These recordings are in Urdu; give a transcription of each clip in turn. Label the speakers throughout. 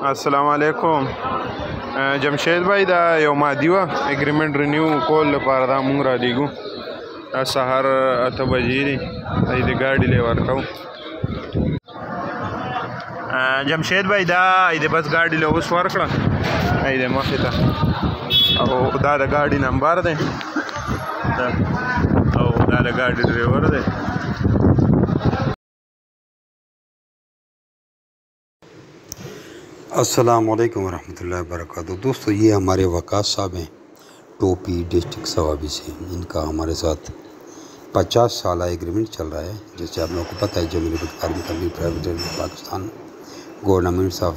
Speaker 1: السلام علیکم جمشید بھائی دا یو مادي وه اګریمنټ رینیو کول لپاره دا مونږ را لیږو سهار 8 بجې دي د ګاډي لی ورکو جمشید بھائی دا د بس ګاډي له اوس ورکړه د مخې ته او دا د ګاډي نمبر دی او دا د ګاډي ډریور دی.
Speaker 2: السلام علیکم ورحمۃ اللہ وبرکاتہ. دوستو یہ ہمارے وقاص صاحب ہیں ٹوپی ڈسٹرکٹ ثوابی سے. ان کا ہمارے ساتھ 50 سالہ ایگریمنٹ چل رہا ہے. جیسے آپ لوگوں کو پتہ ہے جنرل بدکاری company private limited Pakistan government of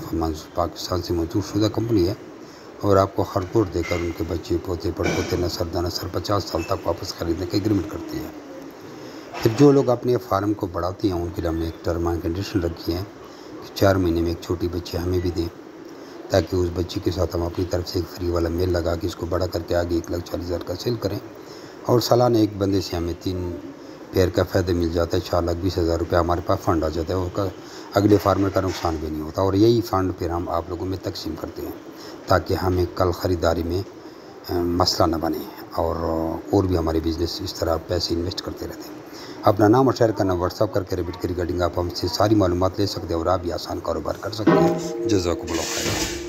Speaker 2: Pakistan سے منظور شدہ کمپنی ہے اور آپ کو ہر طور دے کر ان کے بچے پوتے پڑپوتے نسل در نسل 50 سال تک واپس خریدنے کا ایگریمنٹ کرتی ہے. پھر جو لوگ اپنے فارم کو بڑھاتے ہیں ان کے لیے ہم نے ایک ٹرم اینڈ کنڈیشن رکھی ہے کہ 4 مہینے میں ایک چھوٹی بچی ہمیں بھی دیں تاکہ اس بچی کے ساتھ ہم اپنی طرف سے ایک فری والا میل لگا کے اس کو بڑا کر کے آگے 1,40,000 کا سیل کریں اور سالانہ ایک بندے سے ہمیں 3 پیئر کا فائدہ مل جاتا ہے. 4,20,000 روپیہ ہمارے پاس فنڈ آ جاتا ہے اور اگلے فارمر کا نقصان بھی نہیں ہوتا. اور یہی فنڈ پھر ہم آپ لوگوں میں تقسیم کرتے ہیں تاکہ ہمیں کل خریداری میں مسئلہ نہ بنے اور بھی ہمارے بزنس اس طرح پیسے انویسٹ کرتے رہتے ہیں. اپنا نام اور شہر کا نام واٹس ایپ کر کے ریبٹ کے ریگارڈنگ آپ ہم سے ساری معلومات لے سکتے ہیں اور آپ بھی آسان کاروبار کر سکتے ہیں. جزاکم اللہ خیر.